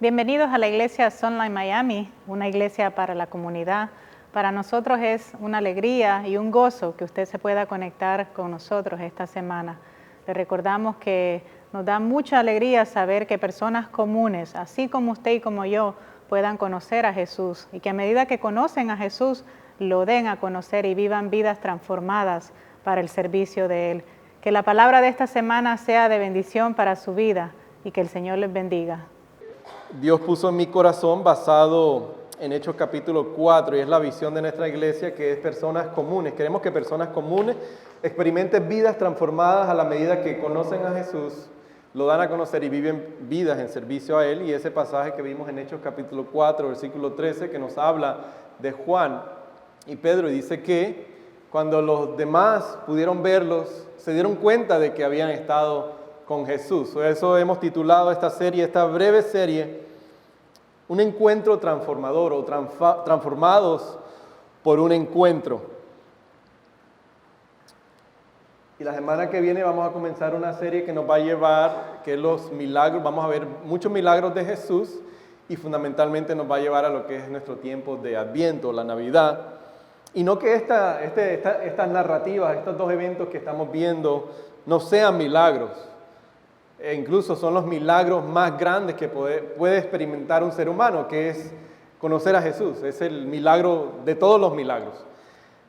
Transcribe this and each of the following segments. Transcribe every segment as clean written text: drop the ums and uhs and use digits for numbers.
Bienvenidos a la iglesia Sunlight Miami, una iglesia para la comunidad. Para nosotros es una alegría y un gozo que usted se pueda conectar con nosotros esta semana. Le recordamos que nos da mucha alegría saber que personas comunes, así como usted y como yo, puedan conocer a Jesús y que a medida que conocen a Jesús, lo den a conocer y vivan vidas transformadas para el servicio de Él. Que la palabra de esta semana sea de bendición para su vida y que el Señor les bendiga. Dios puso en mi corazón basado en Hechos capítulo 4 y es la visión de nuestra iglesia, que es personas comunes. Queremos que personas comunes experimenten vidas transformadas a la medida que conocen a Jesús, lo dan a conocer y viven vidas en servicio a Él. Y ese pasaje que vimos en Hechos capítulo 4, versículo 13, que nos habla de Juan y Pedro, y dice que cuando los demás pudieron verlos, se dieron cuenta de que habían estado con Jesús. Por eso hemos titulado esta serie, esta breve serie, Un encuentro transformador o transformados por un encuentro. Y la semana que viene vamos a comenzar una serie que nos va a llevar, que es los milagros. Vamos a ver muchos milagros de Jesús y fundamentalmente nos va a llevar a lo que es nuestro tiempo de Adviento, la Navidad. Y no que estas narrativas, estos dos eventos que estamos viendo no sean milagros. E incluso son los milagros más grandes que puede experimentar un ser humano, que es conocer a Jesús. Es el milagro de todos los milagros.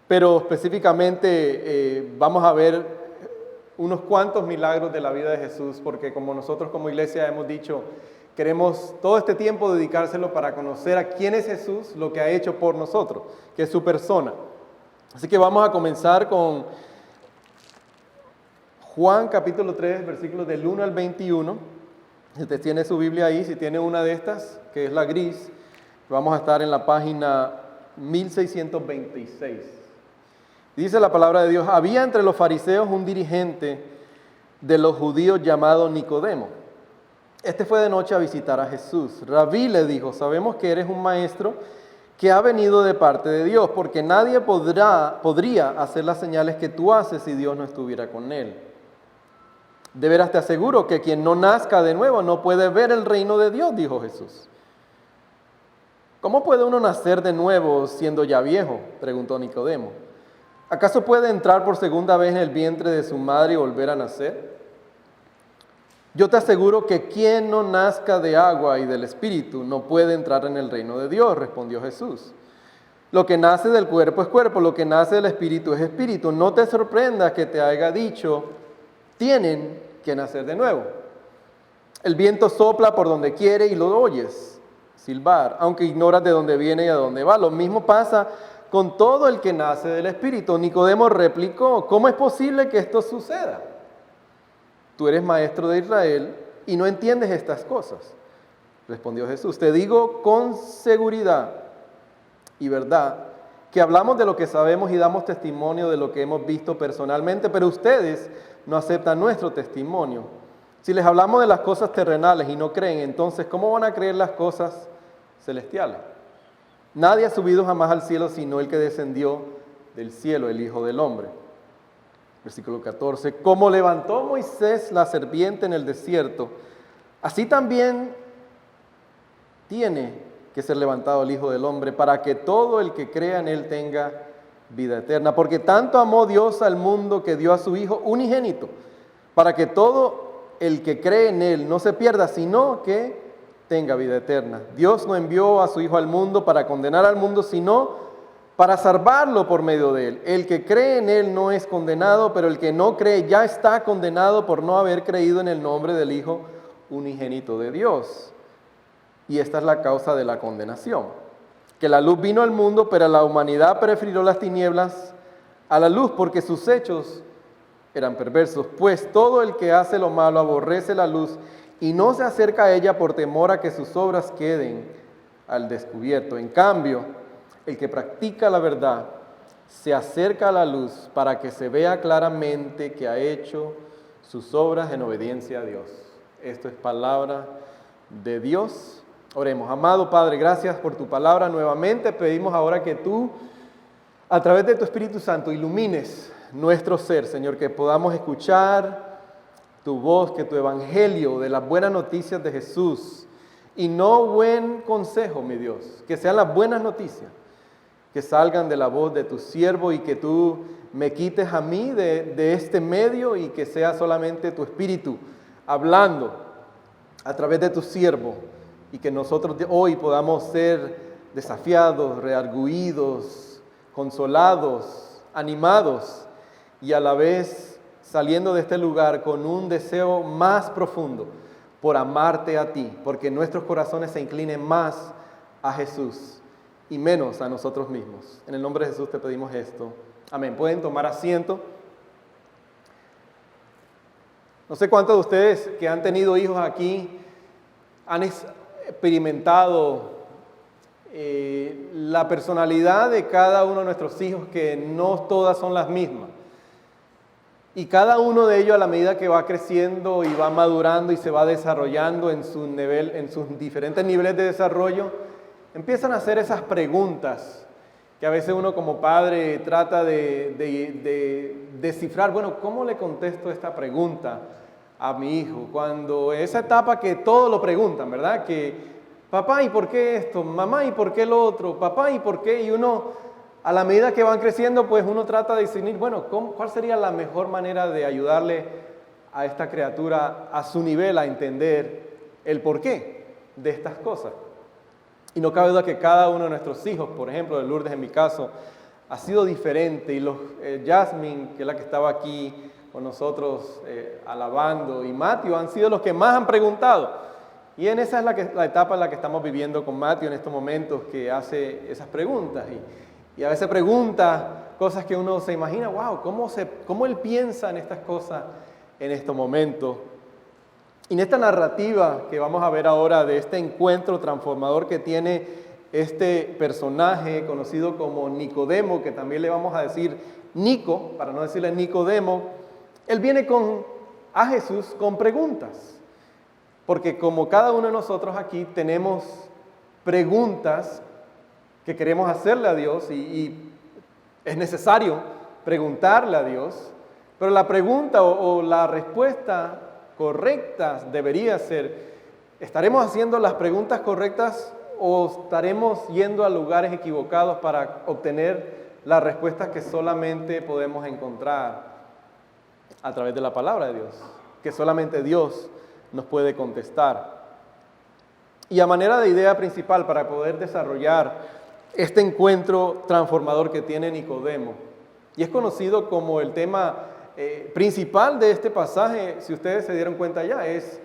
Pero específicamente vamos a ver unos cuantos milagros de la vida de Jesús, porque como nosotros como iglesia hemos dicho, queremos todo este tiempo dedicárselo para conocer a quién es Jesús, lo que ha hecho por nosotros, que es su persona. Así que vamos a comenzar con Juan capítulo 3, versículos del 1 al 21. Si usted tiene su Biblia ahí, si tiene una de estas, que es la gris, vamos a estar en la página 1626. Dice la palabra de Dios: había entre los fariseos un dirigente de los judíos llamado Nicodemo. Este fue de noche a visitar a Jesús. Rabí, le dijo, sabemos que eres un maestro que ha venido de parte de Dios, porque nadie podría hacer las señales que tú haces si Dios no estuviera con él. De veras te aseguro que quien no nazca de nuevo no puede ver el reino de Dios, dijo Jesús. ¿Cómo puede uno nacer de nuevo siendo ya viejo?, preguntó Nicodemo. ¿Acaso puede entrar por segunda vez en el vientre de su madre y volver a nacer? Yo te aseguro que quien no nazca de agua y del Espíritu no puede entrar en el reino de Dios, respondió Jesús. Lo que nace del cuerpo es cuerpo, lo que nace del Espíritu es Espíritu. No te sorprendas que te haya dicho, tienen que nacer de nuevo. El viento sopla por donde quiere y lo oyes silbar, aunque ignoras de dónde viene y a dónde va. Lo mismo pasa con todo el que nace del Espíritu. Nicodemo replicó, ¿cómo es posible que esto suceda? Tú eres maestro de Israel y no entiendes estas cosas. Respondió Jesús, te digo con seguridad y verdad que hablamos de lo que sabemos y damos testimonio de lo que hemos visto personalmente, pero ustedes no aceptan nuestro testimonio. Si les hablamos de las cosas terrenales y no creen, entonces ¿cómo van a creer las cosas celestiales? Nadie ha subido jamás al cielo sino el que descendió del cielo, el Hijo del Hombre. Versículo 14, como levantó Moisés la serpiente en el desierto, así también tiene que ser levantado el Hijo del Hombre, para que todo el que crea en él tenga vida eterna. Porque tanto amó Dios al mundo que dio a su Hijo unigénito, para que todo el que cree en él no se pierda, sino que tenga vida eterna. Dios no envió a su Hijo al mundo para condenar al mundo, sino para salvarlo por medio de él. El que cree en él no es condenado, pero el que no cree ya está condenado por no haber creído en el nombre del Hijo unigénito de Dios. Y esta es la causa de la condenación, que la luz vino al mundo, pero la humanidad prefirió las tinieblas a la luz, porque sus hechos eran perversos. Pues todo el que hace lo malo aborrece la luz y no se acerca a ella por temor a que sus obras queden al descubierto. En cambio, el que practica la verdad se acerca a la luz para que se vea claramente que ha hecho sus obras en obediencia a Dios. Esto es palabra de Dios. Oremos. Amado Padre, gracias por tu palabra nuevamente. Pedimos ahora que tú, a través de tu Espíritu Santo, ilumines nuestro ser, Señor, que podamos escuchar tu voz, que tu evangelio de las buenas noticias de Jesús y no buen consejo, mi Dios, que sean las buenas noticias, que salgan de la voz de tu siervo y que tú me quites a mí de este medio y que sea solamente tu Espíritu hablando a través de tu siervo y que nosotros hoy podamos ser desafiados, reargüidos, consolados, animados y a la vez saliendo de este lugar con un deseo más profundo por amarte a ti, porque nuestros corazones se inclinen más a Jesús y menos a nosotros mismos. En el nombre de Jesús te pedimos esto. Amén. Pueden tomar asiento. No sé cuántos de ustedes que han tenido hijos aquí han experimentado la personalidad de cada uno de nuestros hijos, que no todas son las mismas. Y cada uno de ellos, a la medida que va creciendo y va madurando y se va desarrollando en su nivel, en sus diferentes niveles de desarrollo, empiezan a hacer esas preguntas que a veces uno como padre trata de descifrar. Bueno, ¿cómo le contesto esta pregunta a mi hijo? Cuando esa etapa que todo lo preguntan, ¿verdad? Que papá, ¿y por qué esto? Mamá, ¿y por qué lo otro? Papá, ¿y por qué? Y uno, a la medida que van creciendo, pues uno trata de discernir, bueno, ¿cuál sería la mejor manera de ayudarle a esta criatura a su nivel a entender el porqué de estas cosas? Y no cabe duda que cada uno de nuestros hijos, por ejemplo, de Lourdes en mi caso, ha sido diferente. Y Jasmine, que es la que estaba aquí con nosotros alabando, y Matthew han sido los que más han preguntado. Y en esa es la etapa en la que estamos viviendo con Matthew en estos momentos, que hace esas preguntas. Y a veces pregunta cosas que uno se imagina, wow, ¿cómo él piensa en estas cosas en estos momentos? Y en esta narrativa que vamos a ver ahora de este encuentro transformador que tiene este personaje conocido como Nicodemo, que también le vamos a decir Nico, para no decirle Nicodemo, él viene a Jesús con preguntas. Porque como cada uno de nosotros aquí tenemos preguntas que queremos hacerle a Dios y es necesario preguntarle a Dios, pero la pregunta o la respuesta correcta debería ser, ¿estaremos haciendo las preguntas correctas o estaremos yendo a lugares equivocados para obtener las respuestas que solamente podemos encontrar a través de la palabra de Dios, que solamente Dios nos puede contestar? Y a manera de idea principal para poder desarrollar este encuentro transformador que tiene Nicodemo, y es conocido como el tema principal de este pasaje, si ustedes se dieron cuenta ya, es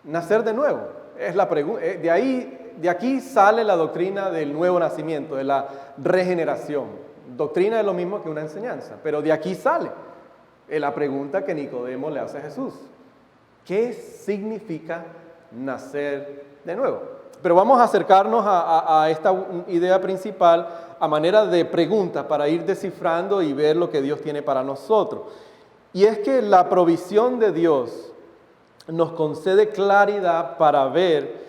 nacer de nuevo. Es la de aquí sale la doctrina del nuevo nacimiento, de la regeneración. Doctrina es lo mismo que una enseñanza, pero de aquí sale la pregunta que Nicodemo le hace a Jesús. ¿Qué significa nacer de nuevo? Pero vamos a acercarnos a esta idea principal a manera de preguntas para ir descifrando y ver lo que Dios tiene para nosotros. Y es que la provisión de Dios nos concede claridad para ver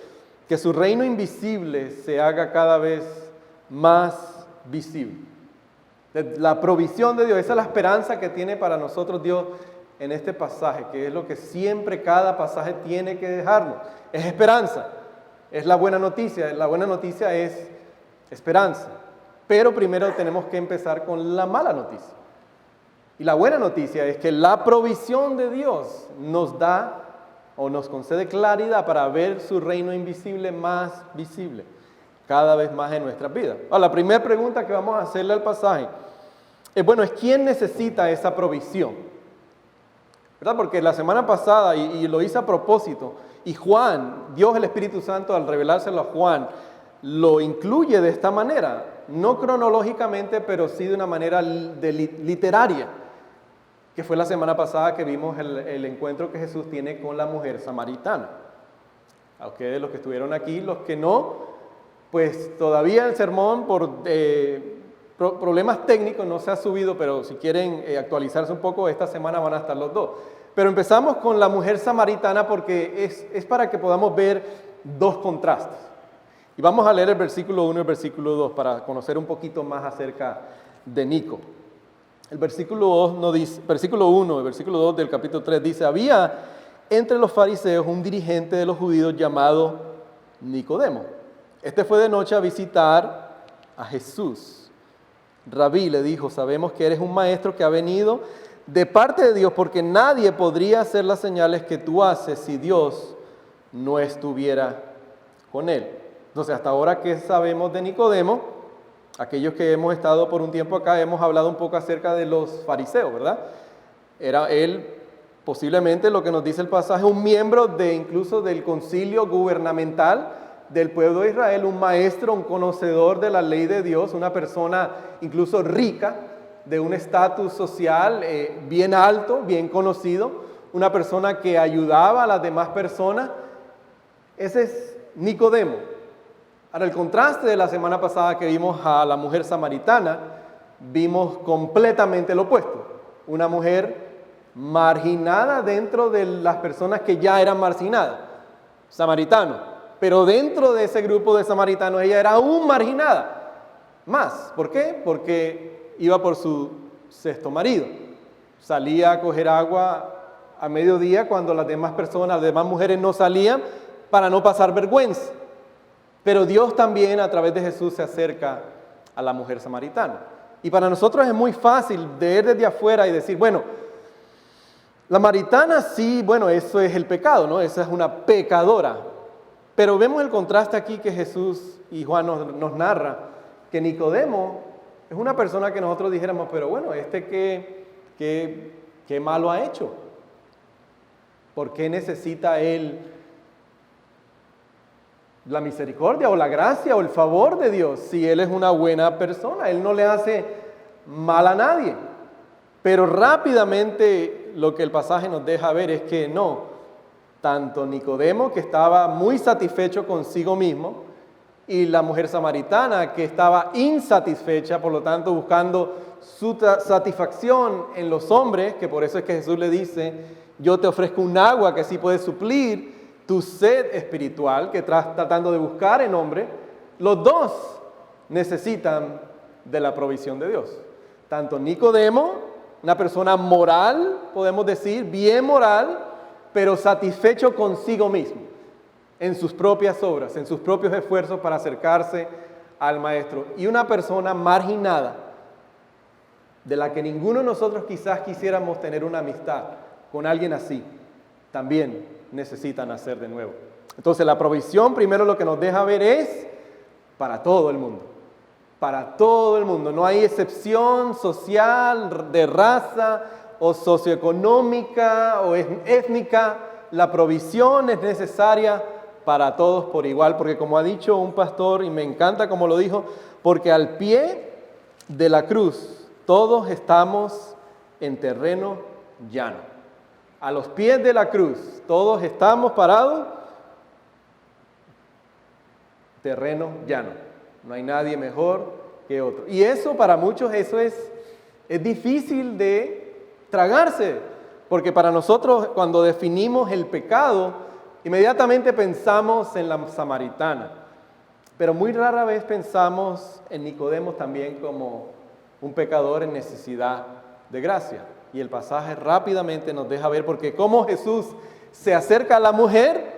que su reino invisible se haga cada vez más visible. La provisión de Dios, esa es la esperanza que tiene para nosotros Dios en este pasaje, que es lo que siempre cada pasaje tiene que dejarnos. Es esperanza. Es la buena noticia es esperanza, pero primero tenemos que empezar con la mala noticia. Y la buena noticia es que la provisión de Dios nos da o nos concede claridad para ver su reino invisible más visible, cada vez más en nuestras vidas. Ahora, la primera pregunta que vamos a hacerle al pasaje es, ¿es quién necesita esa provisión? ¿Verdad? Porque la semana pasada, y lo hice a propósito, y Juan, Dios el Espíritu Santo, al revelárselo a Juan, lo incluye de esta manera, no cronológicamente, pero sí de una manera literaria, que fue la semana pasada que vimos el encuentro que Jesús tiene con la mujer samaritana. A ustedes, los que estuvieron aquí, los que no, pues todavía el sermón por problemas técnicos no se ha subido, pero si quieren actualizarse un poco, esta semana van a estar los dos. Pero empezamos con la mujer samaritana porque es para que podamos ver dos contrastes. Y vamos a leer el versículo 1 y el versículo 2 para conocer un poquito más acerca de Nico. El versículo 1 y versículo 2 del capítulo 3 dice, había entre los fariseos un dirigente de los judíos llamado Nicodemo. Este fue de noche a visitar a Jesús. Rabí le dijo, sabemos que eres un maestro que ha venido de parte de Dios, porque nadie podría hacer las señales que tú haces si Dios no estuviera con él. Entonces, hasta ahora, ¿qué sabemos de Nicodemo? Aquellos que hemos estado por un tiempo acá, hemos hablado un poco acerca de los fariseos, ¿verdad? Era él, posiblemente, lo que nos dice el pasaje, un miembro incluso del concilio gubernamental del pueblo de Israel, un maestro, un conocedor de la ley de Dios, una persona incluso rica, de un estatus social bien alto, bien conocido, una persona que ayudaba a las demás personas. Ese es Nicodemo. Ahora, el contraste de la semana pasada que vimos a la mujer samaritana, vimos completamente lo opuesto. Una mujer marginada dentro de las personas que ya eran marginadas, samaritano. Pero dentro de ese grupo de samaritanos ella era aún marginada. Más. ¿Por qué? Porque iba por su sexto marido. Salía a coger agua a mediodía cuando las demás personas, las demás mujeres no salían para no pasar vergüenza. Pero Dios también a través de Jesús se acerca a la mujer samaritana. Y para nosotros es muy fácil ver desde afuera y decir, bueno, la samaritana sí, bueno, eso es el pecado, ¿no? Esa es una pecadora. Pero vemos el contraste aquí que Jesús y Juan nos narra, que Nicodemo es una persona que nosotros dijéramos, pero bueno, ¿qué malo ha hecho? ¿Por qué necesita él la misericordia o la gracia o el favor de Dios si él es una buena persona? Él no le hace mal a nadie. Pero rápidamente lo que el pasaje nos deja ver es que no, tanto Nicodemo, que estaba muy satisfecho consigo mismo, y la mujer samaritana, que estaba insatisfecha, por lo tanto buscando su satisfacción en los hombres, que por eso es que Jesús le dice, yo te ofrezco un agua que sí puede suplir tu sed espiritual, que estás tratando de buscar en hombre. Los dos necesitan de la provisión de Dios. Tanto Nicodemo, una persona moral, podemos decir, bien moral, pero satisfecho consigo mismo, en sus propias obras, en sus propios esfuerzos para acercarse al Maestro. Y una persona marginada, de la que ninguno de nosotros quizás quisiéramos tener una amistad con alguien así, también necesita nacer de nuevo. Entonces la provisión primero lo que nos deja ver es para todo el mundo. Para todo el mundo. No hay excepción social, de raza o socioeconómica o étnica. La provisión es necesaria para todos por igual, porque como ha dicho un pastor, y me encanta como lo dijo, porque al pie de la cruz todos estamos en terreno llano. A los pies de la cruz todos estamos parados, terreno llano. No hay nadie mejor que otro. Y eso para muchos eso es difícil de tragarse, porque para nosotros cuando definimos el pecado, inmediatamente pensamos en la samaritana, pero muy rara vez pensamos en Nicodemo también como un pecador en necesidad de gracia. Y el pasaje rápidamente nos deja ver, porque cómo Jesús se acerca a la mujer,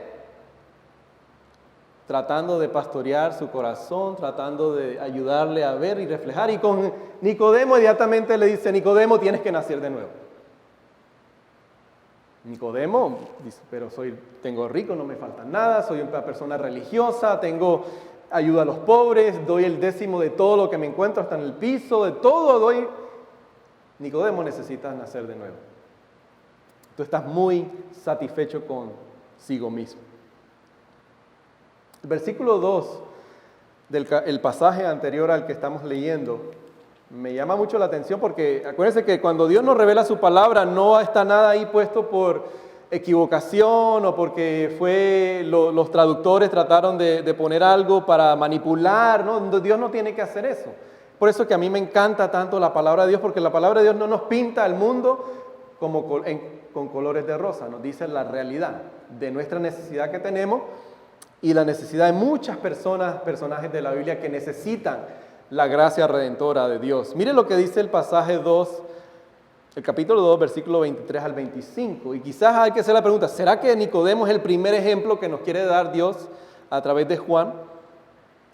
tratando de pastorear su corazón, tratando de ayudarle a ver y reflejar. Y con Nicodemo inmediatamente le dice, Nicodemo, tienes que nacer de nuevo. Nicodemo dice, pero tengo rico, no me falta nada, soy una persona religiosa, ayudo a los pobres, doy el 10% de todo lo que me encuentro hasta en el piso, de todo doy. Nicodemo, necesitas nacer de nuevo. Tú estás muy satisfecho consigo mismo. El versículo 2 del pasaje anterior al que estamos leyendo me llama mucho la atención, porque acuérdense que cuando Dios nos revela su palabra no está nada ahí puesto por equivocación o porque los traductores trataron de poner algo para manipular, ¿no? Dios no tiene que hacer eso. Por eso que a mí me encanta tanto la palabra de Dios, porque la palabra de Dios no nos pinta el mundo con colores de rosa, nos dice la realidad de nuestra necesidad que tenemos y la necesidad de muchas personajes de la Biblia que necesitan la gracia redentora de Dios. Mire lo que dice el pasaje 2, el capítulo 2, versículo 23 al 25. Y quizás hay que hacer la pregunta, ¿será que Nicodemo es el primer ejemplo que nos quiere dar Dios a través de Juan.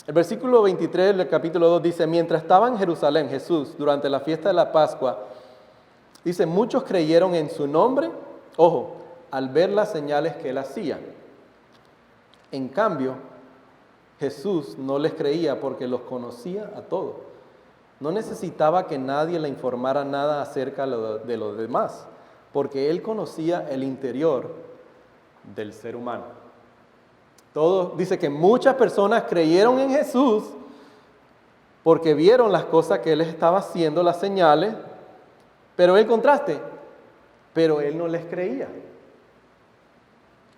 El versículo 23 del capítulo 2 dice, mientras estaba en Jerusalén Jesús durante la fiesta de la Pascua, dice, muchos creyeron en su nombre, ojo, al ver las señales que él hacía. En cambio, Jesús no les creía porque los conocía a todos. No necesitaba que nadie le informara nada acerca de los demás, porque él conocía el interior del ser humano. Dice que muchas personas creyeron en Jesús porque vieron las cosas que él estaba haciendo, las señales, pero el contraste, pero él no les creía.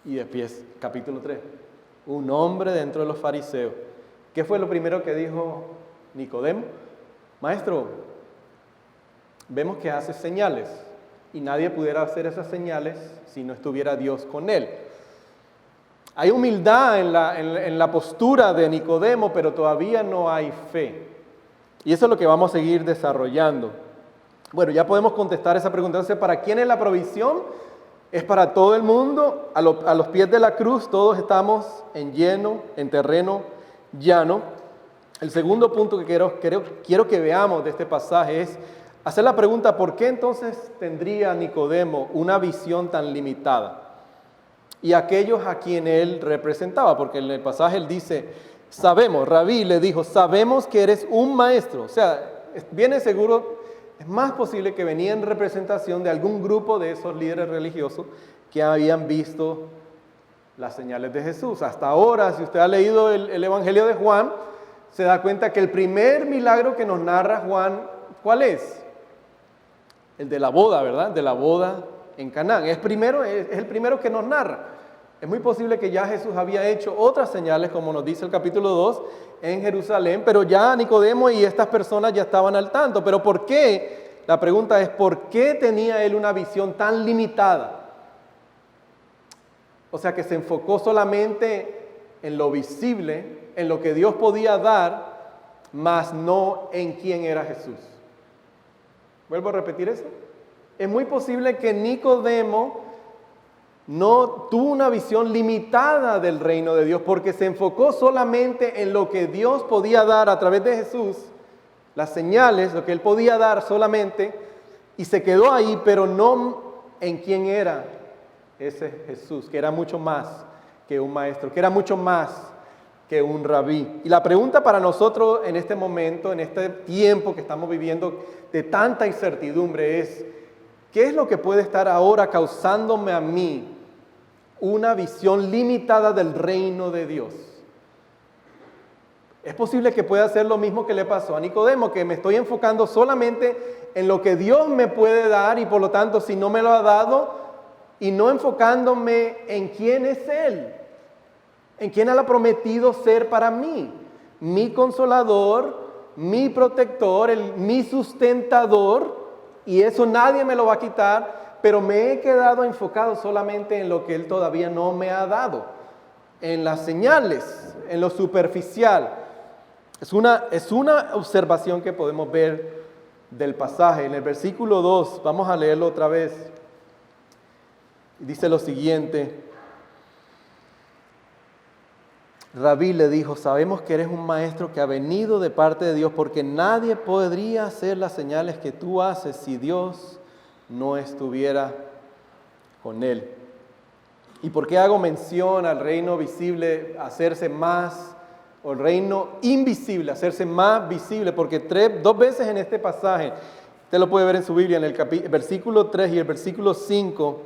Y después, capítulo 3, un hombre dentro de los fariseos. ¿Qué fue lo primero que dijo Nicodemo? Maestro, vemos que hace señales y nadie pudiera hacer esas señales si no estuviera Dios con él. Hay humildad en la postura de Nicodemo, pero todavía no hay fe. Y eso es lo que vamos a seguir desarrollando. Bueno, ya podemos contestar esa pregunta. Entonces, ¿para quién es la provisión? Es para todo el mundo. A los pies de la cruz todos estamos en terreno llano. El segundo punto que quiero que veamos de este pasaje es hacer la pregunta, ¿por qué entonces tendría Nicodemo una visión tan limitada? Y aquellos a quien él representaba, porque en el pasaje él dice, sabemos, Rabí le dijo, sabemos que eres un maestro. O sea, viene seguro, es más posible que venía en representación de algún grupo de esos líderes religiosos que habían visto las señales de Jesús. Hasta ahora, si usted ha leído el Evangelio de Juan, se da cuenta que el primer milagro que nos narra Juan, ¿cuál es? El de la boda, ¿verdad? De la boda en Canaán. Es el primero que nos narra. Es muy posible que ya Jesús había hecho otras señales, como nos dice el capítulo 2, en Jerusalén, pero ya Nicodemo y estas personas ya estaban al tanto. ¿Pero por qué? La pregunta es, ¿por qué tenía él una visión tan limitada? O sea, que se enfocó solamente en lo visible, en lo que Dios podía dar, mas no en quién era Jesús. ¿Vuelvo a repetir eso? Es muy posible que Nicodemo no tuvo una visión limitada del reino de Dios porque se enfocó solamente en lo que Dios podía dar a través de Jesús, las señales, lo que él podía dar solamente, y se quedó ahí, pero no en quién era ese Jesús, que era mucho más que un maestro, que era mucho más que un rabí. Y la pregunta para nosotros en este momento, en este tiempo que estamos viviendo de tanta incertidumbre es, ¿qué es lo que puede estar ahora causándome a mí una visión limitada del reino de Dios? Es posible que pueda ser lo mismo que le pasó a Nicodemo, que me estoy enfocando solamente en lo que Dios me puede dar y por lo tanto si no me lo ha dado y no enfocándome en quién es Él, en quién Él ha prometido ser para mí, mi consolador, mi protector, mi sustentador, y eso nadie me lo va a quitar, pero me he quedado enfocado solamente en lo que Él todavía no me ha dado, en las señales, en lo superficial. Es una observación que podemos ver del pasaje. En el versículo 2, vamos a leerlo otra vez. Dice lo siguiente: Rabí le dijo, sabemos que eres un maestro que ha venido de parte de Dios, porque nadie podría hacer las señales que tú haces si Dios no estuviera con él. ¿Y por qué hago mención al reino visible hacerse más, o el reino invisible hacerse más visible? Porque dos veces en este pasaje, usted lo puede ver en su Biblia, en el versículo 3 y el versículo 5,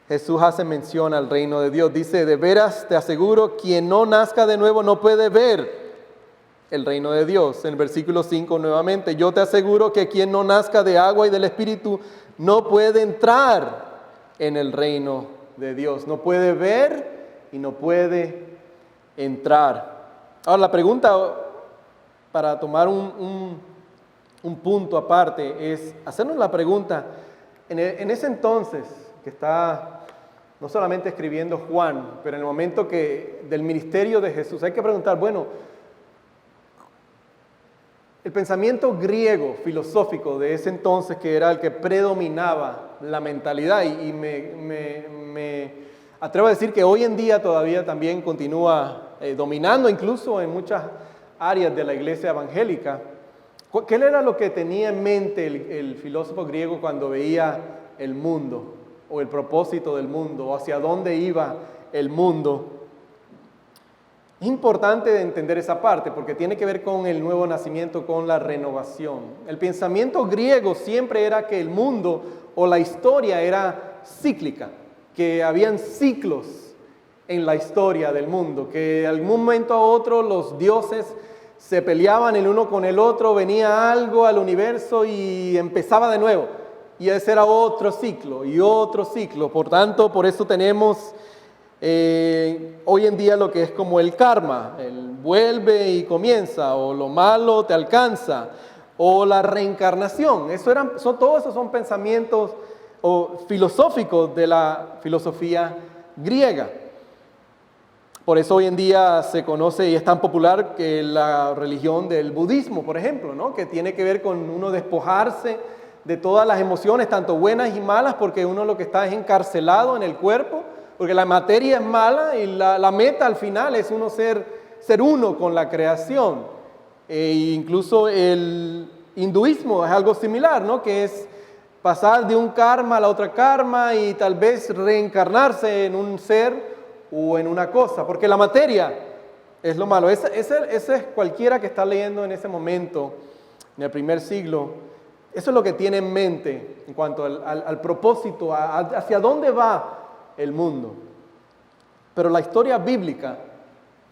Jesús hace mención al reino de Dios. Dice, de veras te aseguro, quien no nazca de nuevo no puede ver el reino de Dios. En el versículo 5 nuevamente, yo te aseguro que quien no nazca de agua y del Espíritu no puede entrar en el reino de Dios. No puede ver y no puede entrar. Ahora la pregunta, para tomar un punto aparte, es hacernos la pregunta, en ese entonces que está no solamente escribiendo Juan, pero en el momento del ministerio de Jesús, hay que preguntar, bueno, el pensamiento griego, filosófico de ese entonces, que era el que predominaba la mentalidad, y me atrevo a decir que hoy en día todavía también continúa dominando incluso en muchas áreas de la iglesia evangélica. ¿Qué era lo que tenía en mente el filósofo griego cuando veía el mundo, o el propósito del mundo, o hacia dónde iba el mundo? Es importante entender esa parte porque tiene que ver con el nuevo nacimiento, con la renovación. El pensamiento griego siempre era que el mundo o la historia era cíclica, que habían ciclos en la historia del mundo, que de algún momento a otro los dioses se peleaban el uno con el otro, venía algo al universo y empezaba de nuevo. Y ese era otro ciclo y otro ciclo. Por tanto, por eso tenemos hoy en día lo que es como el karma, el vuelve y comienza, o lo malo te alcanza, o la reencarnación. Todos esos son pensamientos filosóficos de la filosofía griega. Por eso hoy en día se conoce y es tan popular que la religión del budismo, por ejemplo, ¿no? Que tiene que ver con uno despojarse de todas las emociones, tanto buenas y malas, porque uno lo que está es encarcelado en el cuerpo, porque la materia es mala y la meta al final es uno ser uno con la creación. Incluso el hinduismo es algo similar, ¿no? Que es pasar de un karma a la otra karma y tal vez reencarnarse en un ser o en una cosa, porque la materia es lo malo. Ese es cualquiera que está leyendo en ese momento, en el primer siglo, eso es lo que tiene en mente en cuanto al propósito, hacia dónde va el mundo. Pero la historia bíblica,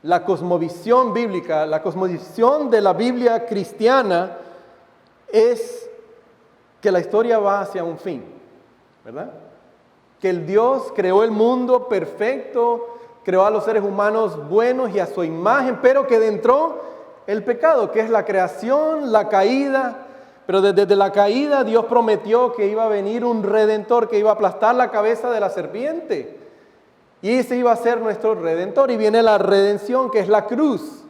la cosmovisión bíblica, la cosmovisión de la Biblia cristiana es que la historia va hacia un fin, ¿verdad? Que el Dios creó el mundo perfecto, creó a los seres humanos buenos y a su imagen, pero que entró el pecado, que es la creación, la caída. Pero desde la caída Dios prometió que iba a venir un redentor, que iba a aplastar la cabeza de la serpiente. Y ese iba a ser nuestro redentor. Y viene la redención, que es la cruz.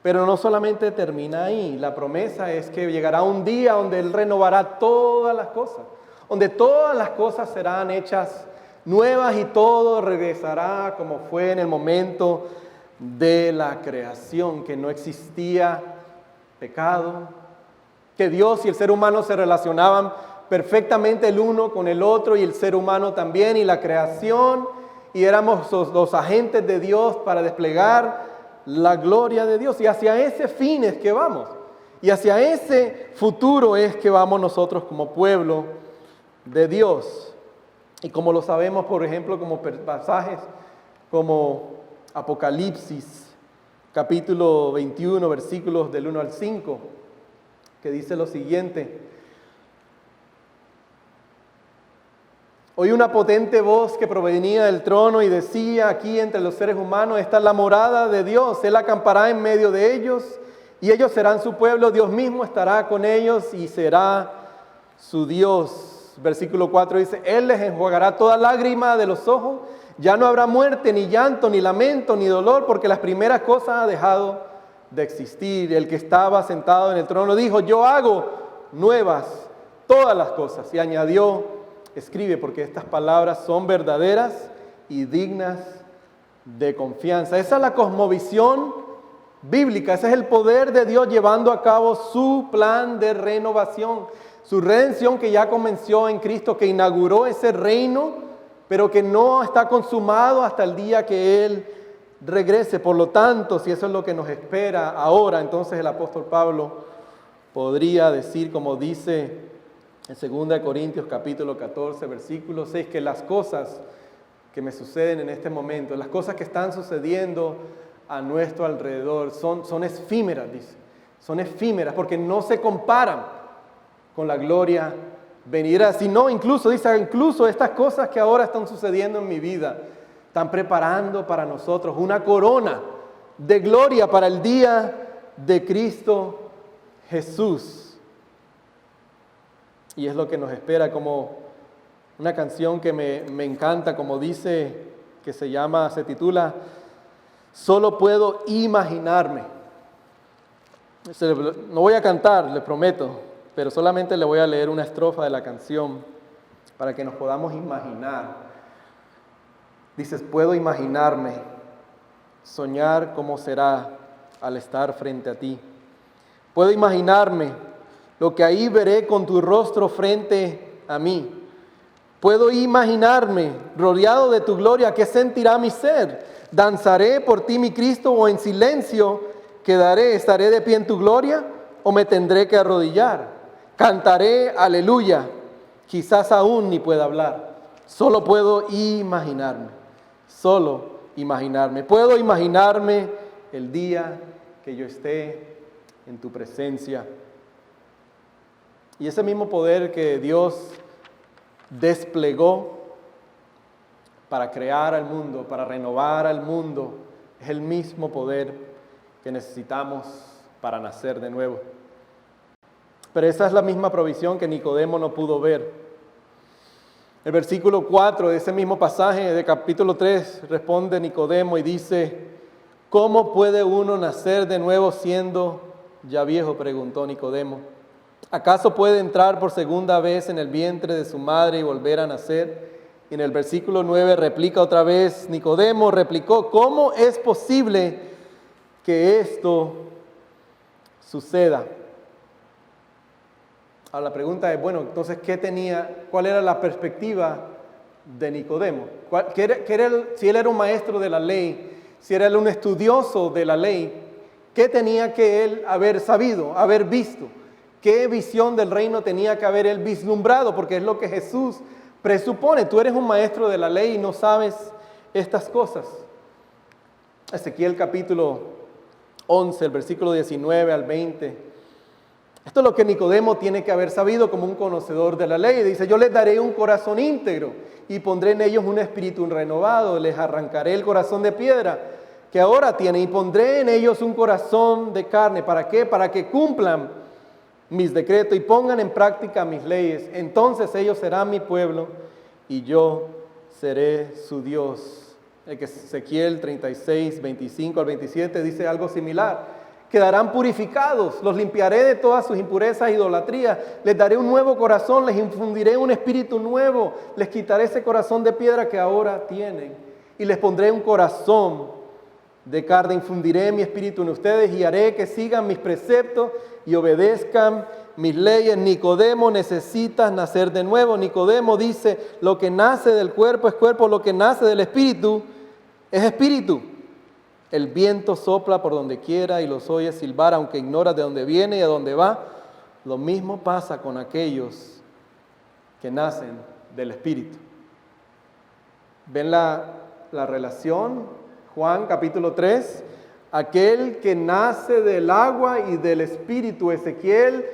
Pero no solamente termina ahí. La promesa es que llegará un día donde Él renovará todas las cosas, donde todas las cosas serán hechas nuevas y todo regresará como fue en el momento de la creación, que no existía pecado, que Dios y el ser humano se relacionaban perfectamente el uno con el otro y el ser humano también y la creación, y éramos los agentes de Dios para desplegar la gloria de Dios, y hacia ese fin es que vamos, y hacia ese futuro es que vamos nosotros como pueblo de Dios. Y como lo sabemos, por ejemplo, como pasajes como Apocalipsis, capítulo 21, versículos del 1 al 5, que dice lo siguiente: oí una potente voz que provenía del trono y decía: aquí entre los seres humanos está la morada de Dios, Él acampará en medio de ellos y ellos serán su pueblo, Dios mismo estará con ellos y será su Dios. Versículo 4 dice: Él les enjuagará toda lágrima de los ojos, ya no habrá muerte, ni llanto, ni lamento, ni dolor, porque las primeras cosas han dejado de existir. El que estaba sentado en el trono dijo: yo hago nuevas todas las cosas. Y añadió: escribe, porque estas palabras son verdaderas y dignas de confianza. Esa es la cosmovisión bíblica, ese es el poder de Dios llevando a cabo su plan de renovación, su redención que ya comenzó en Cristo, que inauguró ese reino, pero que no está consumado hasta el día que Él regrese. Por lo tanto, si eso es lo que nos espera ahora, entonces el apóstol Pablo podría decir, como dice en 2 Corintios capítulo 14, versículo 6, que las cosas que me suceden en este momento, las cosas que están sucediendo a nuestro alrededor, son efímeras, dice. Son efímeras porque no se comparan con la gloria venidera, sino incluso, dice, incluso estas cosas que ahora están sucediendo en mi vida, están preparando para nosotros una corona de gloria para el día de Cristo Jesús. Y es lo que nos espera, como una canción que me encanta, como dice, que se titula Solo puedo imaginarme. No voy a cantar, le prometo, pero solamente le voy a leer una estrofa de la canción para que nos podamos imaginar. Dices: puedo imaginarme soñar cómo será al estar frente a ti. Puedo imaginarme lo que ahí veré con tu rostro frente a mí. Puedo imaginarme rodeado de tu gloria, ¿qué sentirá mi ser? ¿Danzaré por ti, mi Cristo, o en silencio quedaré? ¿Estaré de pie en tu gloria o me tendré que arrodillar? Cantaré aleluya, quizás aún ni pueda hablar. Solo puedo imaginarme, solo imaginarme. Puedo imaginarme el día que yo esté en tu presencia. Y ese mismo poder que Dios desplegó para crear al mundo, para renovar al mundo, es el mismo poder que necesitamos para nacer de nuevo. Pero esa es la misma provisión que Nicodemo no pudo ver. El versículo 4 de ese mismo pasaje de capítulo 3 responde Nicodemo y dice: ¿cómo puede uno nacer de nuevo siendo ya viejo?, preguntó Nicodemo. ¿Acaso puede entrar por segunda vez en el vientre de su madre y volver a nacer? Y en el versículo 9 replica otra vez, Nicodemo replicó: ¿cómo es posible que esto suceda? Ahora la pregunta es, bueno, entonces, ¿cuál era la perspectiva de Nicodemo? Si él era un maestro de la ley, si era un estudioso de la ley, ¿qué tenía que él haber sabido, haber visto? ¿Qué visión del reino tenía que haber él vislumbrado? Porque es lo que Jesús presupone. Tú eres un maestro de la ley y no sabes estas cosas. Ezequiel capítulo 11, el versículo 19 al 20. Esto es lo que Nicodemo tiene que haber sabido como un conocedor de la ley. Dice: yo les daré un corazón íntegro y pondré en ellos un espíritu renovado. Les arrancaré el corazón de piedra que ahora tienen y pondré en ellos un corazón de carne. ¿Para qué? Para que cumplan mis decretos y pongan en práctica mis leyes. Entonces ellos serán mi pueblo y yo seré su Dios. Ezequiel 36, 25 al 27 dice algo similar. Quedarán purificados, los limpiaré de todas sus impurezas e idolatría, les daré un nuevo corazón, les infundiré un espíritu nuevo, les quitaré ese corazón de piedra que ahora tienen y les pondré un corazón de carne. Infundiré mi espíritu en ustedes y haré que sigan mis preceptos y obedezcan mis leyes. Nicodemo, necesitas nacer de nuevo. Nicodemo dice: lo que nace del cuerpo es cuerpo, lo que nace del espíritu es espíritu. El viento sopla por donde quiera y los oyes silbar, aunque ignoras de dónde viene y a dónde va. Lo mismo pasa con aquellos que nacen del espíritu. ¿Ven la relación? Juan capítulo 3, aquel que nace del agua y del espíritu. Ezequiel,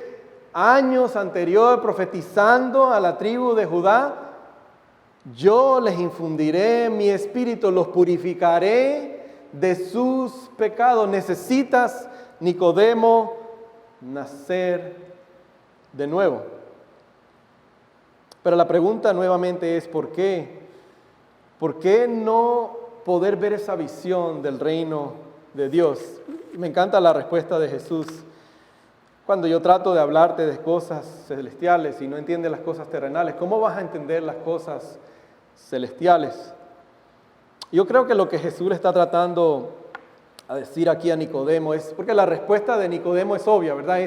años anterior, profetizando a la tribu de Judá: yo les infundiré mi espíritu, los purificaré de sus pecados. Necesitas, Nicodemo, nacer de nuevo. Pero la pregunta nuevamente es: ¿por qué? ¿Por qué no poder ver esa visión del reino de Dios? Me encanta la respuesta de Jesús. Cuando yo trato de hablarte de cosas celestiales y no entiendes las cosas terrenales, ¿cómo vas a entender las cosas celestiales? Yo creo que lo que Jesús le está tratando a decir aquí a Nicodemo es, porque la respuesta de Nicodemo es obvia, ¿verdad?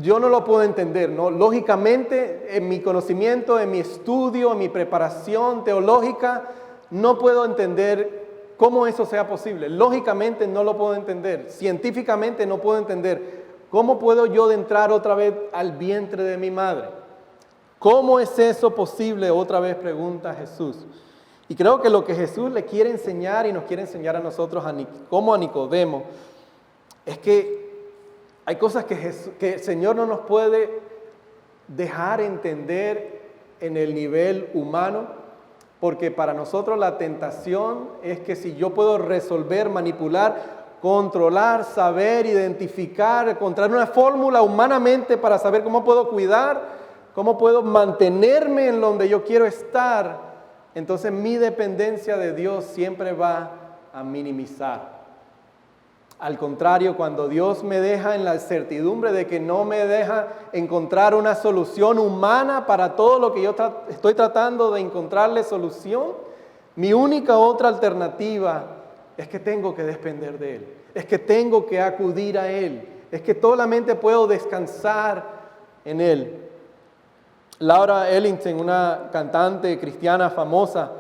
Yo no lo puedo entender, ¿no? Lógicamente, en mi conocimiento, en mi estudio, en mi preparación teológica, no puedo entender cómo eso sea posible. Lógicamente no lo puedo entender. Científicamente no puedo entender. ¿Cómo puedo yo entrar otra vez al vientre de mi madre? ¿Cómo es eso posible? Otra vez pregunta Jesús. Y creo que lo que Jesús le quiere enseñar y nos quiere enseñar a nosotros, como a Nicodemo, es que hay cosas que el Señor no nos puede dejar entender en el nivel humano, porque para nosotros la tentación es que si yo puedo resolver, manipular, controlar, saber, identificar, encontrar una fórmula humanamente para saber cómo puedo cuidar, cómo puedo mantenerme en donde yo quiero estar, entonces mi dependencia de Dios siempre va a minimizar. Al contrario, cuando Dios me deja en la certidumbre de que no me deja encontrar una solución humana para todo lo que yo estoy tratando de encontrarle solución, mi única otra alternativa es que tengo que depender de Él, es que tengo que acudir a Él, es que solamente puedo descansar en Él. Laura Ellington, una cantante cristiana famosa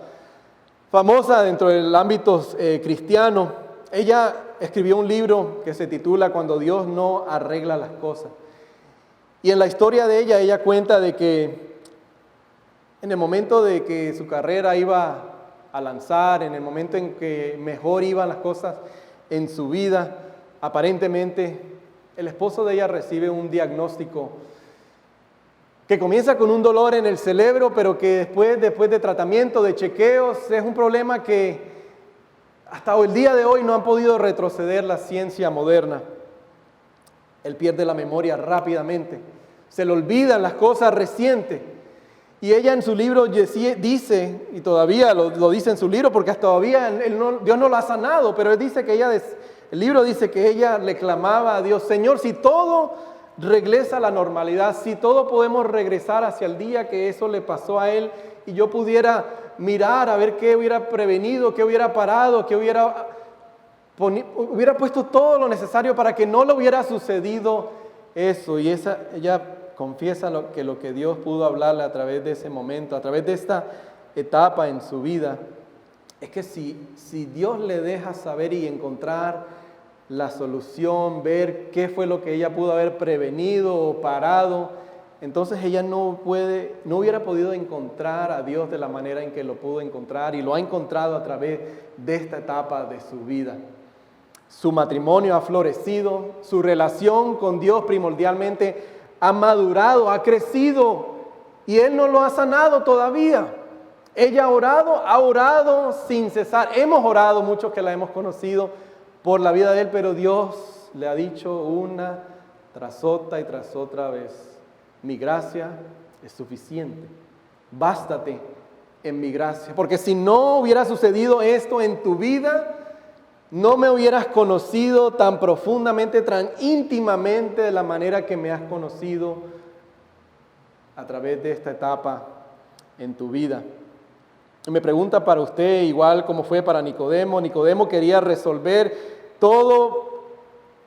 dentro del ámbito cristiano, ella escribió un libro que se titula Cuando Dios no arregla las cosas. Y en la historia de ella cuenta de que en el momento de que su carrera iba a lanzar, en el momento en que mejor iban las cosas en su vida, aparentemente el esposo de ella recibe un diagnóstico que comienza con un dolor en el cerebro, pero que después de tratamiento, de chequeos, es un problema que hasta el día de hoy no han podido retroceder la ciencia moderna. Él pierde la memoria rápidamente, se le olvidan las cosas recientes. Y ella en su libro dice, y todavía lo dice en su libro, porque hasta todavía Dios no lo ha sanado, pero él dice que el libro dice que ella le clamaba a Dios: Señor, si todo regresa a la normalidad, si todo podemos regresar hacia el día que eso le pasó a él y yo pudiera mirar a ver qué hubiera prevenido, qué hubiera parado, qué hubiera puesto todo lo necesario para que no le hubiera sucedido eso. Y ella confiesa lo que Dios pudo hablarle a través de ese momento, a través de esta etapa en su vida, es que si Dios le deja saber y encontrar la solución, ver qué fue lo que ella pudo haber prevenido o parado, entonces ella no hubiera podido encontrar a Dios de la manera en que lo pudo encontrar, y lo ha encontrado a través de esta etapa de su vida. Su matrimonio ha florecido, su relación con Dios primordialmente ha madurado, ha crecido, y Él no lo ha sanado todavía. Ella ha orado sin cesar. Hemos orado, muchos que la hemos conocido, por la vida de Él, pero Dios le ha dicho una tras otra y tras otra vez: mi gracia es suficiente, bástate en mi gracia. Porque si no hubiera sucedido esto en tu vida, no me hubieras conocido tan profundamente, tan íntimamente de la manera que me has conocido a través de esta etapa en tu vida. Y me pregunta para usted, igual como fue para Nicodemo. Nicodemo quería resolver todo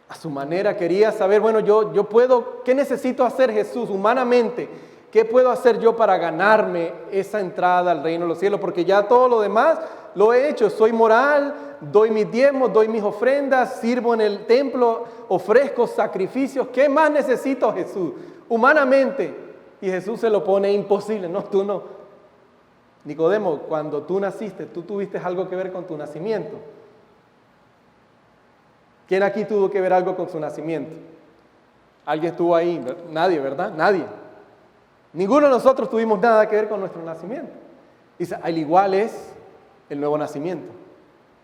a su manera, quería saber, bueno, yo puedo, ¿qué necesito hacer, Jesús, humanamente? ¿Qué puedo hacer yo para ganarme esa entrada al reino de los cielos? Porque ya todo lo demás lo he hecho, soy moral, doy mis diezmos, doy mis ofrendas, sirvo en el templo, ofrezco sacrificios. ¿Qué más necesito, Jesús, humanamente? Y Jesús se lo pone imposible. No, tú no. Nicodemo, cuando tú naciste, tú tuviste algo que ver con tu nacimiento. ¿Quién aquí tuvo que ver algo con su nacimiento? ¿Alguien estuvo ahí? Nadie, ¿verdad? Nadie. Ninguno de nosotros tuvimos nada que ver con nuestro nacimiento. Dice, al igual es el nuevo nacimiento.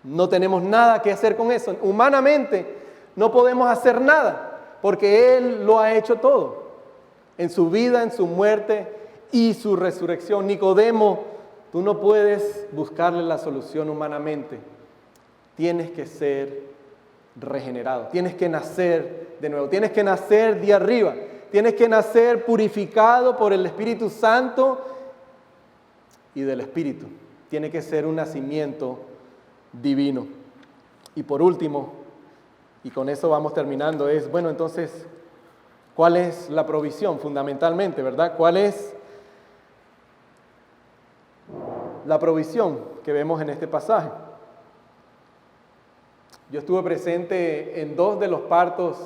No tenemos nada que hacer con eso. Humanamente no podemos hacer nada, porque Él lo ha hecho todo. En su vida, en su muerte y su resurrección. Nicodemo, tú no puedes buscarle la solución humanamente. Tienes que ser regenerado, tienes que nacer de nuevo, tienes que nacer de arriba, tienes que nacer purificado por el Espíritu Santo y del Espíritu. Tiene que ser un nacimiento divino. Y por último, y con eso vamos terminando, es, bueno, entonces, ¿cuál es la provisión fundamentalmente, verdad? ¿Cuál es la provisión que vemos en este pasaje? Yo estuve presente en 2 de los partos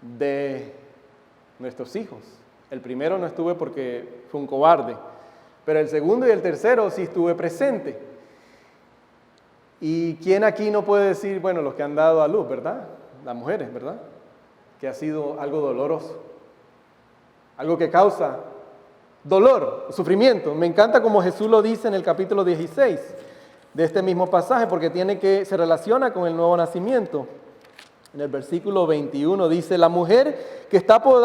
de nuestros hijos. El primero no estuve porque fue un cobarde, pero el segundo y el tercero sí estuve presente. ¿Y quién aquí no puede decir, bueno, los que han dado a luz, ¿verdad? Las mujeres, ¿verdad? Que ha sido algo doloroso, algo que causa dolor, sufrimiento. Me encanta como Jesús lo dice en el capítulo 16 de este mismo pasaje, porque se relaciona con el nuevo nacimiento. En el versículo 21 dice, la mujer que está por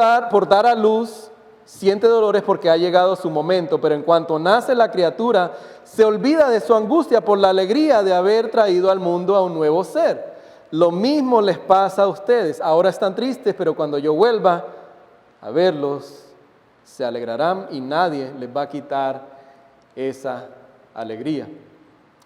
dar a luz siente dolores porque ha llegado su momento, pero en cuanto nace la criatura, se olvida de su angustia por la alegría de haber traído al mundo a un nuevo ser. Lo mismo les pasa a ustedes. Ahora están tristes, pero cuando yo vuelva a verlos, se alegrarán y nadie les va a quitar esa alegría.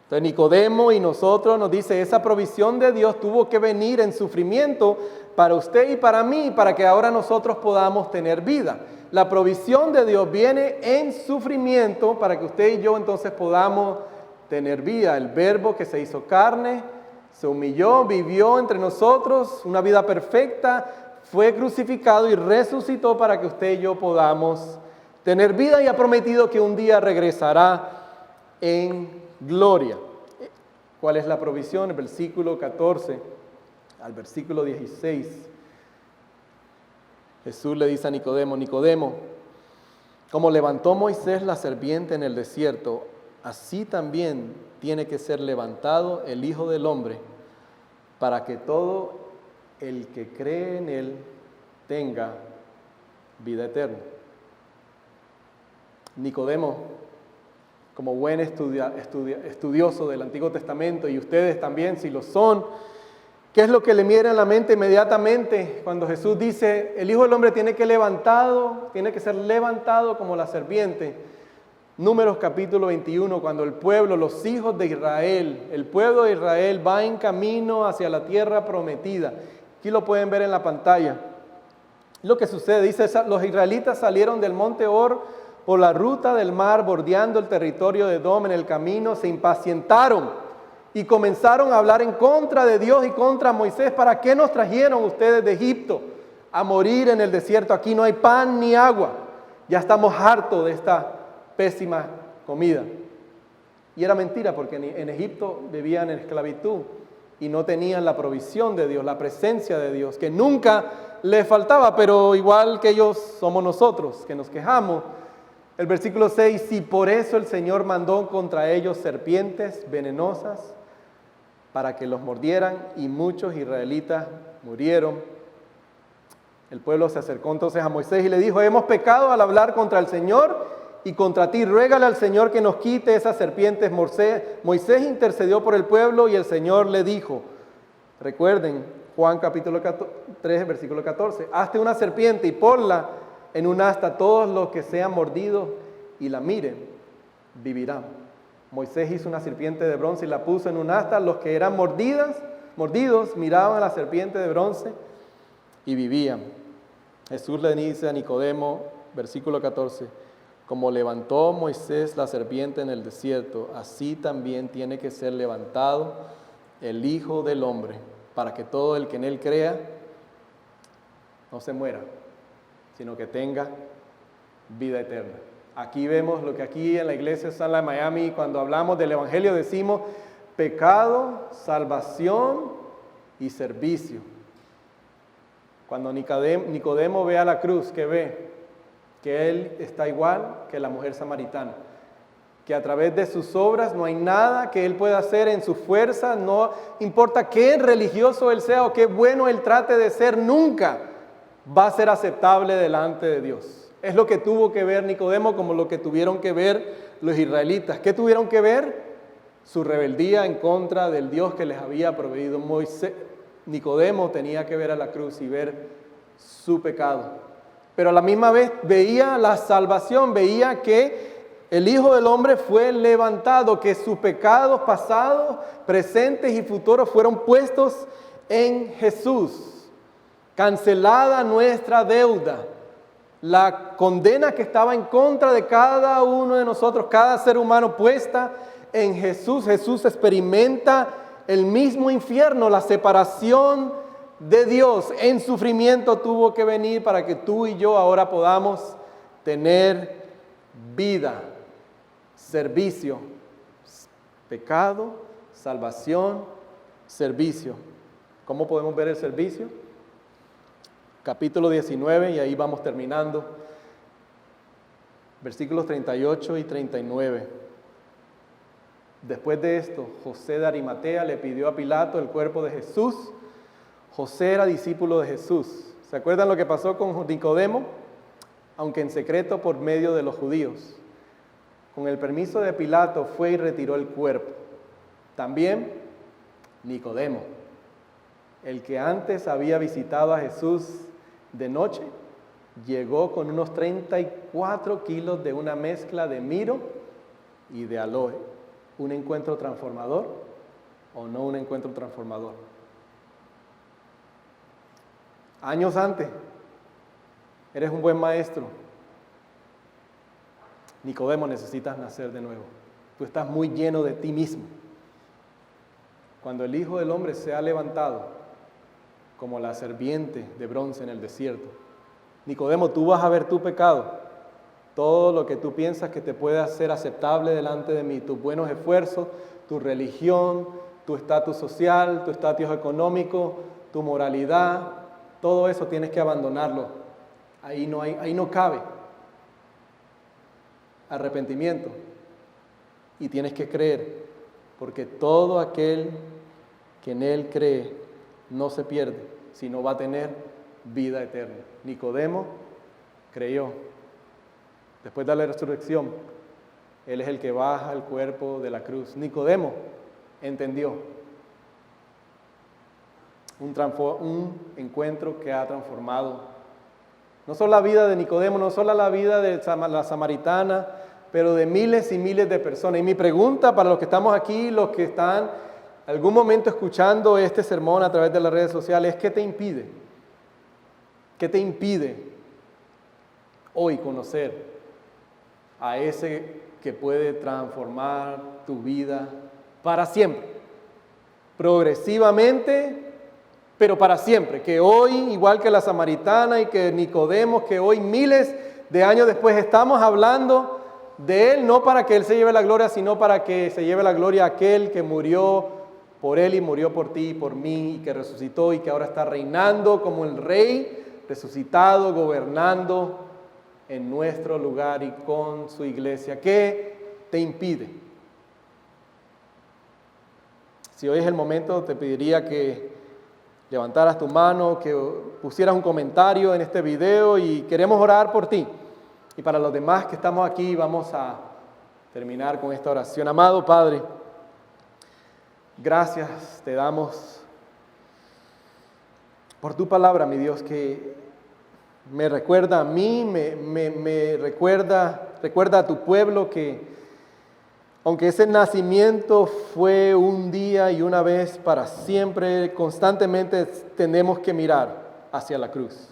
Entonces Nicodemo y nosotros nos dice, esa provisión de Dios tuvo que venir en sufrimiento para usted y para mí, para que ahora nosotros podamos tener vida. La provisión de Dios viene en sufrimiento para que usted y yo entonces podamos tener vida. El Verbo que se hizo carne, se humilló, vivió entre nosotros una vida perfecta, fue crucificado y resucitó para que usted y yo podamos tener vida, y ha prometido que un día regresará en gloria. ¿Cuál es la provisión? El versículo 14 al versículo 16. Jesús le dice a Nicodemo, Nicodemo, como levantó Moisés la serpiente en el desierto, así también tiene que ser levantado el Hijo del Hombre, para que todo el que cree en Él tenga vida eterna. Nicodemo, como buen estudioso del Antiguo Testamento, y ustedes también si lo son, ¿qué es lo que le viene a la mente inmediatamente cuando Jesús dice, el Hijo del Hombre tiene que ser levantado como la serpiente? Números capítulo 21, cuando el pueblo, los hijos de Israel, el pueblo de Israel va en camino hacia la tierra prometida. Aquí lo pueden ver en la pantalla. Lo que sucede, dice, los israelitas salieron del monte Hor por la ruta del mar, bordeando el territorio de Edom en el camino, se impacientaron y comenzaron a hablar en contra de Dios y contra Moisés. ¿Para qué nos trajeron ustedes de Egipto a morir en el desierto? Aquí no hay pan ni agua. Ya estamos hartos de esta pésima comida. Y era mentira, porque en Egipto vivían en esclavitud y no tenían la provisión de Dios, la presencia de Dios, que nunca les faltaba, pero igual que ellos somos nosotros, que nos quejamos. El versículo 6, si por eso el Señor mandó contra ellos serpientes venenosas para que los mordieran, y muchos israelitas murieron. El pueblo se acercó entonces a Moisés y le dijo, hemos pecado al hablar contra el Señor y contra ti, ruégale al Señor que nos quite esas serpientes. Moisés intercedió por el pueblo y el Señor le dijo, recuerden, Juan capítulo 3, versículo 14, hazte una serpiente y ponla en un asta, todos los que sean mordidos y la miren, vivirán. Moisés hizo una serpiente de bronce y la puso en un asta, los que eran mordidos miraban a la serpiente de bronce y vivían. Jesús le dice a Nicodemo, versículo 14, como levantó Moisés la serpiente en el desierto, así también tiene que ser levantado el Hijo del Hombre, para que todo el que en Él crea no se muera, sino que tenga vida eterna. Aquí vemos lo que aquí en la iglesia Sunlight Miami, cuando hablamos del Evangelio, decimos pecado, salvación y servicio. Cuando Nicodemo ve a la cruz, ¿qué ve? Que él está igual que la mujer samaritana, que a través de sus obras no hay nada que él pueda hacer en su fuerza, no importa qué religioso él sea o qué bueno él trate de ser, nunca va a ser aceptable delante de Dios. Es lo que tuvo que ver Nicodemo, como lo que tuvieron que ver los israelitas. ¿Qué tuvieron que ver? Su rebeldía en contra del Dios que les había proveído. Nicodemo tenía que ver a la cruz y ver su pecado. Pero a la misma vez veía la salvación, veía que el Hijo del Hombre fue levantado, que sus pecados pasados, presentes y futuros fueron puestos en Jesús. Cancelada nuestra deuda. La condena que estaba en contra de cada uno de nosotros, cada ser humano, puesta en Jesús. Jesús experimenta el mismo infierno, la separación de Dios. En sufrimiento tuvo que venir para que tú y yo ahora podamos tener vida, servicio, pecado, salvación, servicio. ¿Cómo podemos ver el servicio? Capítulo 19, y ahí vamos terminando. Versículos 38 y 39. Después de esto, José de Arimatea le pidió a Pilato el cuerpo de Jesús. José era discípulo de Jesús. ¿Se acuerdan lo que pasó con Nicodemo? Aunque en secreto por medio de los judíos. Con el permiso de Pilato fue y retiró el cuerpo. También Nicodemo, el que antes había visitado a Jesús de noche, llegó con unos 34 kilos de una mezcla de mirra y de aloe. ¿Un encuentro transformador o no un encuentro transformador? Años antes, eres un buen maestro. Nicodemo, necesitas nacer de nuevo. Tú estás muy lleno de ti mismo. Cuando el Hijo del Hombre se ha levantado como la serpiente de bronce en el desierto, Nicodemo, tú vas a ver tu pecado, todo lo que tú piensas que te puede hacer aceptable delante de mí, tus buenos esfuerzos, tu religión, tu estatus social, tu estatus económico, tu moralidad, todo eso tienes que abandonarlo. Ahí no cabe arrepentimiento. Y tienes que creer, porque todo aquel que en Él cree no se pierde, sino va a tener vida eterna. Nicodemo creyó. Después de la resurrección, Él es el que baja el cuerpo de la cruz. Nicodemo entendió. Un encuentro que ha transformado no solo la vida de Nicodemo, no solo la vida de la samaritana, pero de miles y miles de personas. Y mi pregunta para los que estamos aquí, los que están algún momento escuchando este sermón a través de las redes sociales, es ¿qué te impide? ¿Qué te impide hoy conocer a ese que puede transformar tu vida para siempre? Progresivamente, pero para siempre. Que hoy, igual que la samaritana y que Nicodemo, que hoy miles de años después estamos hablando de Él, no para que Él se lleve la gloria, sino para que se lleve la gloria aquel que murió por Él y murió por ti y por mí, y que resucitó y que ahora está reinando como el Rey, resucitado, gobernando en nuestro lugar y con su iglesia. ¿Qué te impide? Si hoy es el momento, te pediría que levantaras tu mano, que pusieras un comentario en este video y queremos orar por ti. Y para los demás que estamos aquí, vamos a terminar con esta oración. Amado Padre, gracias te damos por tu palabra, mi Dios, que me recuerda a mí, me recuerda a tu pueblo que aunque ese nacimiento fue un día y una vez para siempre, constantemente tenemos que mirar hacia la cruz,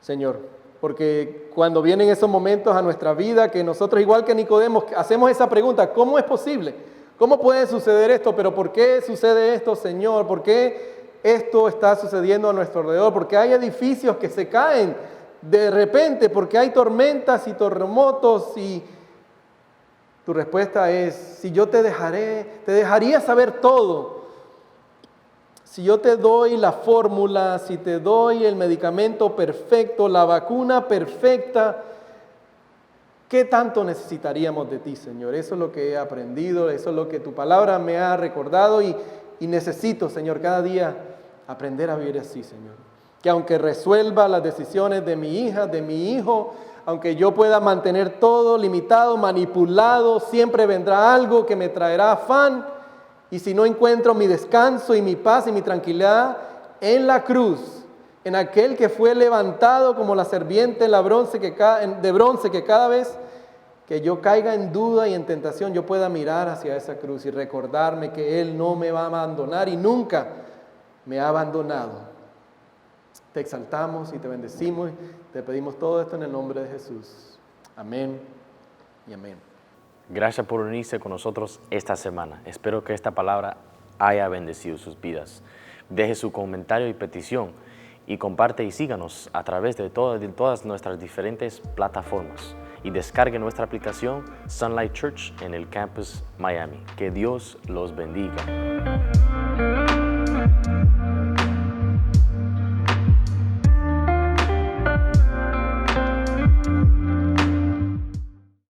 Señor. Porque cuando vienen esos momentos a nuestra vida, que nosotros, igual que Nicodemo, hacemos esa pregunta, ¿cómo es posible? ¿Cómo puede suceder esto? ¿Pero por qué sucede esto, Señor? ¿Por qué esto está sucediendo a nuestro alrededor? ¿Por qué hay edificios que se caen de repente? ¿Por qué hay tormentas y terremotos? Y tu respuesta es, si yo te dejaría saber todo. Si yo te doy la fórmula, si te doy el medicamento perfecto, la vacuna perfecta, ¿qué tanto necesitaríamos de ti, Señor? Eso es lo que he aprendido, eso es lo que tu palabra me ha recordado y necesito, Señor, cada día aprender a vivir así, Señor. Que aunque resuelva las decisiones de mi hija, de mi hijo, aunque yo pueda mantener todo limitado, manipulado, siempre vendrá algo que me traerá afán. Y si no encuentro mi descanso y mi paz y mi tranquilidad en la cruz, en aquel que fue levantado como la serpiente de bronce que cada vez que yo caiga en duda y en tentación, yo pueda mirar hacia esa cruz y recordarme que Él no me va a abandonar y nunca me ha abandonado. Te exaltamos y te bendecimos y te pedimos todo esto en el nombre de Jesús. Amén y amén. Gracias por unirse con nosotros esta semana. Espero que esta palabra haya bendecido sus vidas. Deje su comentario y petición y comparte y síganos a través de todas nuestras diferentes plataformas. Y descargue nuestra aplicación Sunlight Church en el campus Miami. Que Dios los bendiga.